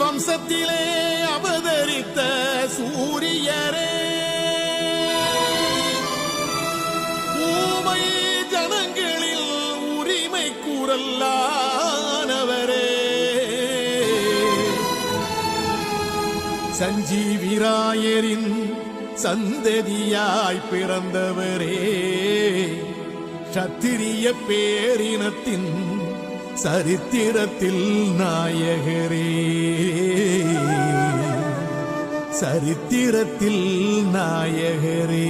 வம்சத்திலே அவதரித்த சூரியரே, ஊமை ஜனங்களில் உரிமை கூறல்லானவரே, சஞ்சீவிராயரின் சந்ததியாய் பிறந்தவரே, சத்திரிய பேரினத்தின் சரித்திரத்தில் நாயகரே, சரித்திரத்தில் நாயகரே.